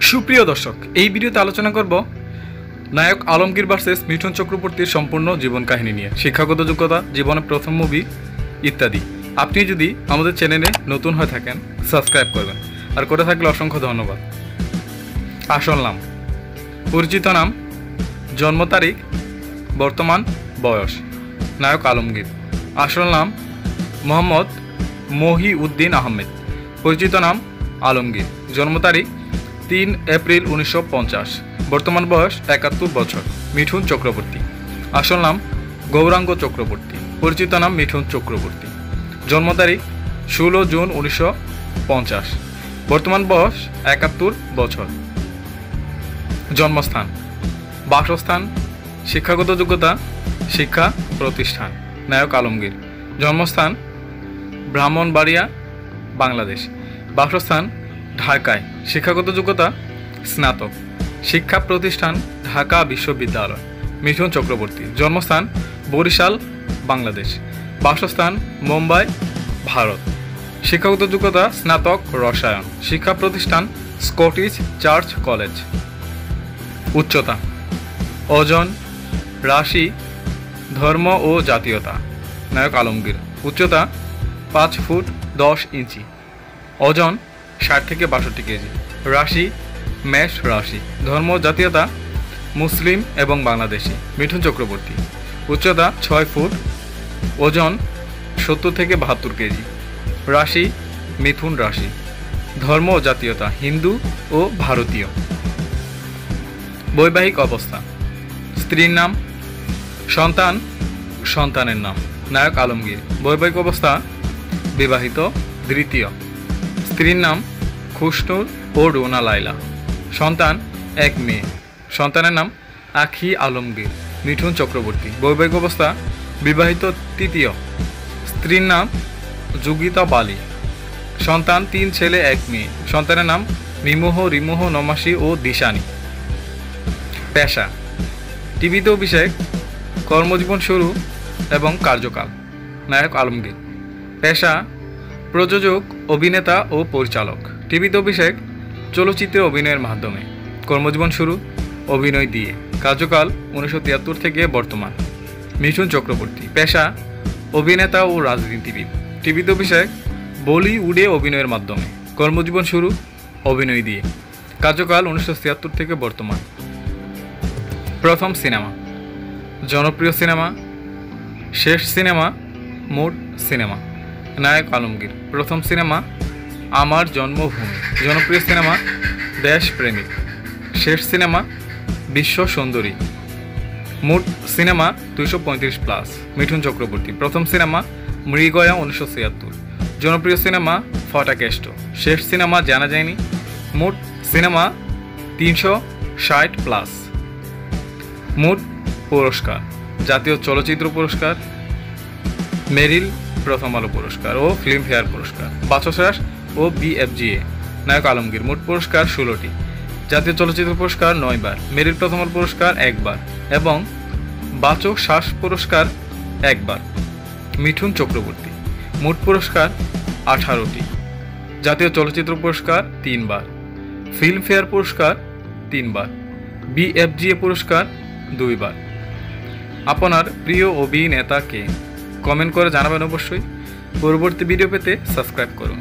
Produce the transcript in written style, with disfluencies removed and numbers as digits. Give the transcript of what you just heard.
সুপ্রিয় দর্শক, এই ভিডিওতে আলোচনা করব নায়ক আলমগীর ভার্সেস মিঠুন চক্রবর্তীর সম্পূর্ণ জীবন কাহিনী নিয়ে, শিক্ষাগত যোগ্যতা, জীবনের প্রথম মুভি ইত্যাদি। আপনি যদি আমাদের চ্যানেলে নতুন হয়ে থাকেন সাবস্ক্রাইব করবেন, আর করে থাকলে অসংখ্য ধন্যবাদ। আসল নাম, পরিচিত নাম, জন্ম তারিখ, বর্তমান বয়স। নায়ক আলমগীর। আসল নাম মোহাম্মদ মহিউদ্দিন আহমেদ, পরিচিত নাম আলমগীর। জন্ম তারিখ 3 এপ্রিল 1950, বর্তমান বয়স 71 বছর। মিঠুন চক্রবর্তী। আসল নাম গৌরাঙ্গ চক্রবর্তী, পরিচিত নাম মিঠুন চক্রবর্তী। জন্ম তারিখ 16 জুন 1950, বর্তমান বয়স 71 বছর। জন্মস্থান, বাসস্থান, শিক্ষাগত যোগ্যতা, শিক্ষা প্রতিষ্ঠান। নায়ক আলমগীর। জন্মস্থান ব্রাহ্মণবাড়িয়া, বাংলাদেশ। বাসস্থান ঢাকায়। শিক্ষাগত যোগ্যতা স্নাতক। শিক্ষা প্রতিষ্ঠান ঢাকা বিশ্ববিদ্যালয়। মিঠুন চক্রবর্তী। জন্মস্থান বরিশাল, বাংলাদেশ। বাসস্থান মুম্বাই, ভারত। শিক্ষাগত যোগ্যতা স্নাতক রসায়ন। শিক্ষা প্রতিষ্ঠান স্কটিশ চার্চ কলেজ। উচ্চতা, ওজন, রাশি, ধর্ম ও জাতীয়তা। নায়ক আলমগীর। উচ্চতা 5 ফুট 10 ইঞ্চি। ওজন 60 থেকে 62 কেজি। রাশি মেষ রাশি। ধর্ম জাতীয়তা মুসলিম এবং বাংলাদেশি। মিঠুন চক্রবর্তী। উচ্চতা 6 ফুট। ওজন 70 থেকে 72 কেজি। রাশি মিথুন রাশি। ধর্ম ও জাতীয়তা হিন্দু ও ভারতীয়। বৈবাহিক অবস্থা, স্ত্রীর নাম, সন্তান, সন্তানের নাম। নায়ক আলমগীর। বৈবাহিক অবস্থা বিবাহিত, দ্বিতীয়। স্ত্রীর নাম খুশনুর ও রোনা লাইলা। সন্তান 1 মেয়ে। সন্তানের নাম আখি আলমগীর। মিঠুন চক্রবর্তী। বৈবাহিক অবস্থা বিবাহিত, তৃতীয়। স্ত্রীর নাম যোগিতা বালি। সন্তান 3 ছেলে 1 মেয়ে। সন্তানের নাম মিমোহ, রিমোহ, নমাসি ও দিশানি। পেশা, টিভিতে অভিষেক, কর্মজীবন শুরু এবং কার্যকাল। নায়ক আলমগীর। পেশা প্রযোজক, অভিনেতা ও পরিচালক। টিভিতে অভিষেক চলচ্চিত্রে অভিনয়ের মাধ্যমে। কর্মজীবন শুরু অভিনয় দিয়ে। কার্যকাল 1973 থেকে বর্তমান। মিঠুন চক্রবর্তী। পেশা অভিনেতা ও রাজনীতিবিদ। টিভিতে অভিষেক বলিউডে অভিনয়ের মাধ্যমে। কর্মজীবন শুরু অভিনয় দিয়ে। কার্যকাল 1976 থেকে বর্তমান। প্রথম সিনেমা, জনপ্রিয় সিনেমা, শেষ সিনেমা, মোট সিনেমা। নায়ক আলমগীর। প্রথম সিনেমা আমার জন্মভূমি। জনপ্রিয় সিনেমা দেশপ্রেমিক। শেষ সিনেমা বিশ্ব সুন্দরী। মোট সিনেমা 235+। মিঠুন চক্রবর্তী। প্রথম সিনেমা মৃগয়া 1976। জনপ্রিয় সিনেমা ফটাকেষ্ট। শেষ সিনেমা জানা যায়নি। মোট সিনেমা 360+। মোট পুরস্কার: জাতীয় চলচ্চিত্র পুরস্কার, মেরিল প্রথম আলো পুরস্কার ও ফিল্মফেয়ার পুরস্কার, বাচসাস ও BFGA। নায়ক আলমগীর। মোট পুরস্কার 16টি। জাতীয় চলচ্চিত্র পুরস্কার 9 বার, মেরিল প্রথম আলো পুরস্কার 1 বার এবং বাচক শাস পুরস্কার 1 বার। মিঠুন চক্রবর্তী। মোট পুরস্কার 18টি। জাতীয় চলচ্চিত্র পুরস্কার 3 বার, ফিল্মফেয়ার পুরস্কার 3 বার, BFGA পুরস্কার 2 বার। আপনার প্রিয় অভিনেতাকে কমেন্ট করে জানাবেন অবশ্যই। পরবর্তী ভিডিও পেতে সাবস্ক্রাইব করুন।